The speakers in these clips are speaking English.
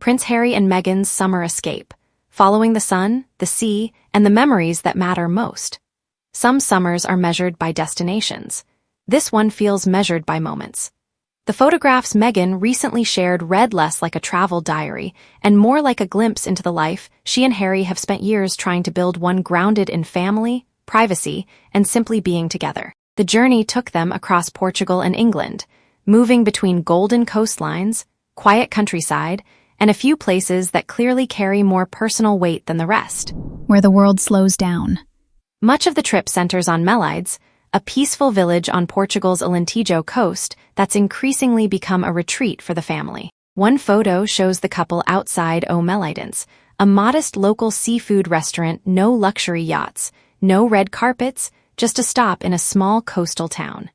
Prince Harry and Meghan's summer escape, following the sun, the sea, and the memories that matter most. Some summers are measured by destinations. This one feels measured by moments. The photographs Meghan recently shared read less like a travel diary and more like a glimpse into the life she and Harry have spent years trying to build, one grounded in family, privacy, and simply being together. The journey took them across Portugal and England, moving between golden coastlines, quiet countryside, and a few places that clearly carry more personal weight than the rest. Where the world slows down. Much of the trip centers on Melides, a peaceful village on Portugal's Alentejo coast that's increasingly become a retreat for the family. One photo shows the couple outside O Melidens, a modest local seafood restaurant, no luxury yachts, no red carpets, just a stop in a small coastal town.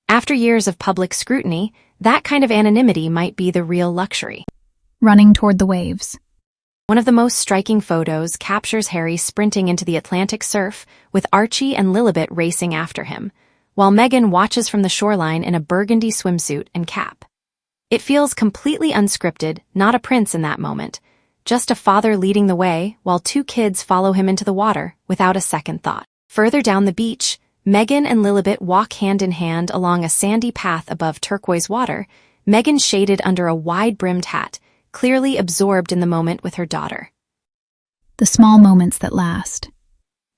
After years of public scrutiny, that kind of anonymity might be the real luxury. Running toward the waves. One of the most striking photos captures Harry sprinting into the Atlantic surf with Archie and Lilibet racing after him, while Meghan watches from the shoreline in a burgundy swimsuit and cap. It feels completely unscripted, not a prince in that moment, just a father leading the way while two kids follow him into the water without a second thought. Further down the beach, Meghan and Lilibet walk hand in hand along a sandy path above turquoise water, Meghan shaded under a wide-brimmed hat, clearly absorbed in the moment with her daughter. The small moments that last.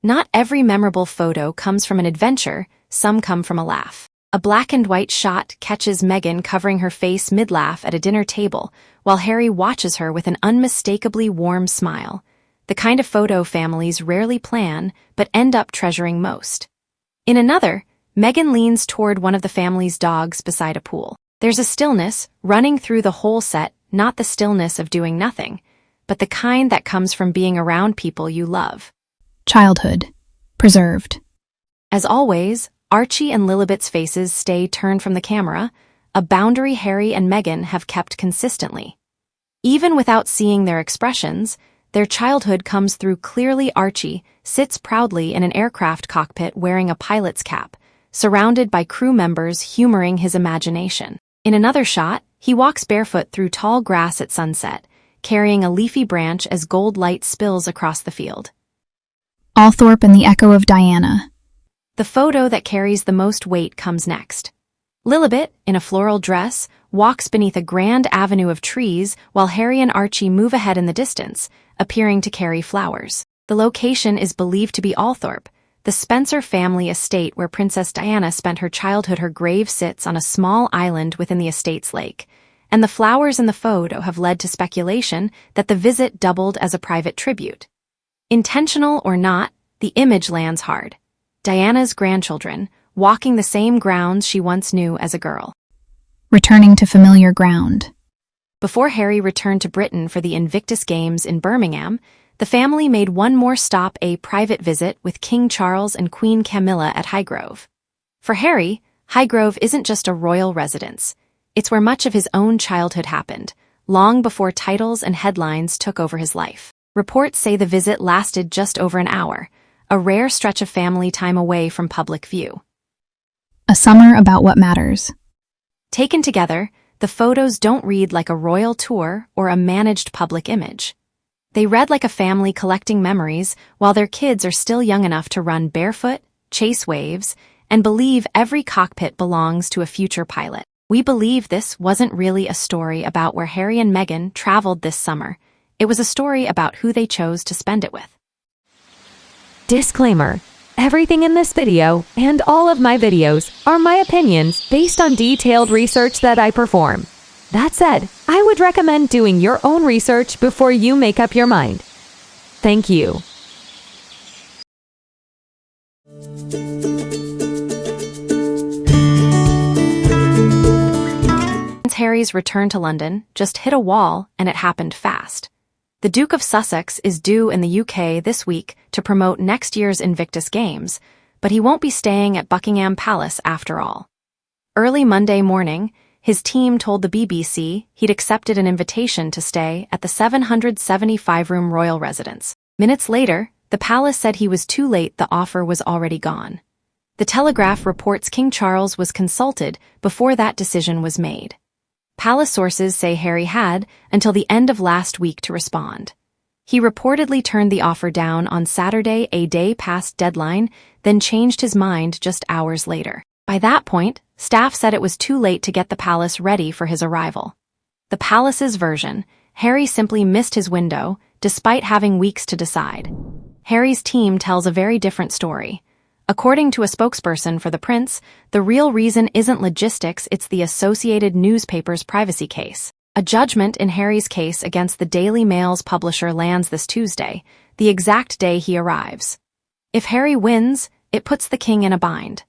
Not every memorable photo comes from an adventure, some come from a laugh. A black and white shot catches Meghan covering her face mid-laugh at a dinner table, while Harry watches her with an unmistakably warm smile, the kind of photo families rarely plan but end up treasuring most. In another, Meghan leans toward one of the family's dogs beside a pool. There's a stillness running through the whole set, not the stillness of doing nothing, but the kind that comes from being around people you love. Childhood. Preserved. As always, Archie and Lilibet's faces stay turned from the camera, a boundary Harry and Meghan have kept consistently. Even without seeing their expressions, their childhood comes through clearly. Archie sits proudly in an aircraft cockpit wearing a pilot's cap, surrounded by crew members humoring his imagination. In another shot, he walks barefoot through tall grass at sunset, carrying a leafy branch as gold light spills across the field. Althorpe and the echo of Diana. The photo that carries the most weight comes next. Lilibet, in a floral dress, walks beneath a grand avenue of trees while Harry and Archie move ahead in the distance, appearing to carry flowers. The location is believed to be Althorpe, the Spencer family estate where Princess Diana spent her childhood. Her grave sits on a small island within the estate's lake, and the flowers in the photo have led to speculation that the visit doubled as a private tribute. Intentional or not, the image lands hard. Diana's grandchildren, walking the same grounds she once knew as a girl. Returning to familiar ground. Before Harry returned to Britain for the Invictus Games in Birmingham, the family made one more stop, a private visit with King Charles and Queen Camilla at Highgrove. For Harry, Highgrove isn't just a royal residence. It's where much of his own childhood happened, long before titles and headlines took over his life. Reports say the visit lasted just over an hour, a rare stretch of family time away from public view. A summer about what matters. Taken together, the photos don't read like a royal tour or a managed public image. They read like a family collecting memories while their kids are still young enough to run barefoot, chase waves, and believe every cockpit belongs to a future pilot. We believe this wasn't really a story about where Harry and Meghan traveled this summer. It was a story about who they chose to spend it with. Disclaimer. Everything in this video, and all of my videos, are my opinions based on detailed research that I perform. That said, I would recommend doing your own research before you make up your mind. Thank you. Prince Harry's return to London just hit a wall, and it happened fast. The Duke of Sussex is due in the UK this week to promote next year's Invictus Games, but he won't be staying at Buckingham Palace after all. Early Monday morning, his team told the BBC he'd accepted an invitation to stay at the 775-room royal residence. Minutes later, the palace said he was too late. The offer was already gone. The Telegraph reports King Charles was consulted before that decision was made. Palace sources say Harry had until the end of last week to respond. He reportedly turned the offer down on Saturday, a day past deadline, then changed his mind just hours later. By that point, staff said it was too late to get the palace ready for his arrival. The palace's version: Harry simply missed his window, despite having weeks to decide. Harry's team tells a very different story. According to a spokesperson for the prince, the real reason isn't logistics, it's the Associated Newspaper's privacy case. A judgment in Harry's case against the Daily Mail's publisher lands this Tuesday, the exact day he arrives. If Harry wins, it puts the king in a bind.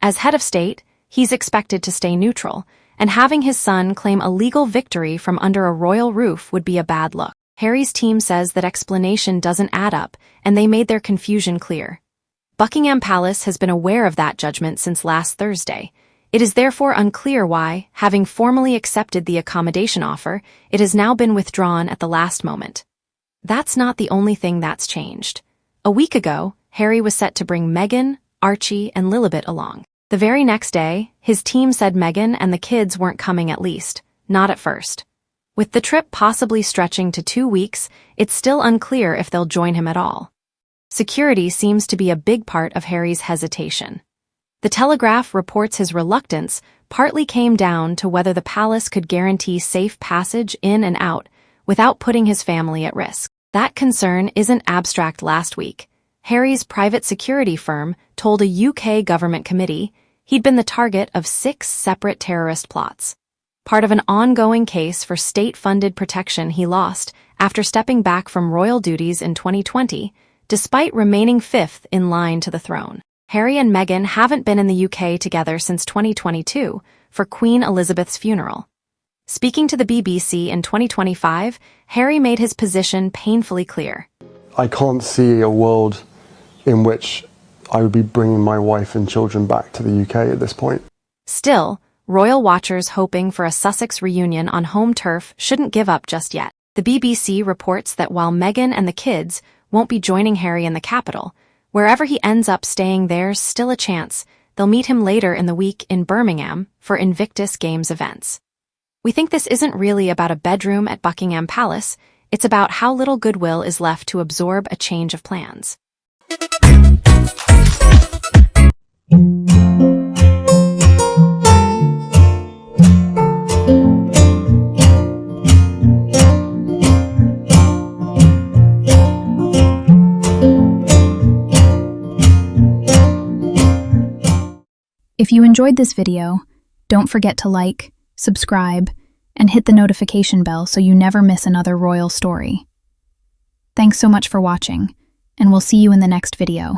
As head of state, he's expected to stay neutral, and having his son claim a legal victory from under a royal roof would be a bad look. Harry's team says that explanation doesn't add up, and they made their confusion clear. Buckingham Palace has been aware of that judgment since last Thursday. It is therefore unclear why, having formally accepted the accommodation offer, it has now been withdrawn at the last moment. That's not the only thing that's changed. A week ago, Harry was set to bring Meghan, Archie, and Lilibet along. The very next day, his team said Meghan and the kids weren't coming, at least, not at first. With the trip possibly stretching to 2 weeks, it's still unclear if they'll join him at all. Security seems to be a big part of Harry's hesitation. The Telegraph reports his reluctance partly came down to whether the palace could guarantee safe passage in and out without putting his family at risk. That concern isn't abstract. Last week, Harry's private security firm told a UK government committee he'd been the target of 6 separate terrorist plots, part of an ongoing case for state-funded protection he lost after stepping back from royal duties in 2020, despite remaining 5th in line to the throne. Harry and Meghan haven't been in the UK together since 2022 for Queen Elizabeth's funeral. Speaking to the BBC in 2025, Harry made his position painfully clear. I can't see a world in which I would be bringing my wife and children back to the UK at this point. Still, royal watchers hoping for a Sussex reunion on home turf shouldn't give up just yet. The BBC reports that while Meghan and the kids won't be joining Harry in the capital, wherever he ends up staying, there's still a chance they'll meet him later in the week in Birmingham for Invictus Games events. We think this isn't really about a bedroom at Buckingham Palace, it's about how little goodwill is left to absorb a change of plans. If you enjoyed this video, don't forget to like, subscribe, and hit the notification bell so you never miss another royal story. Thanks so much for watching, and we'll see you in the next video.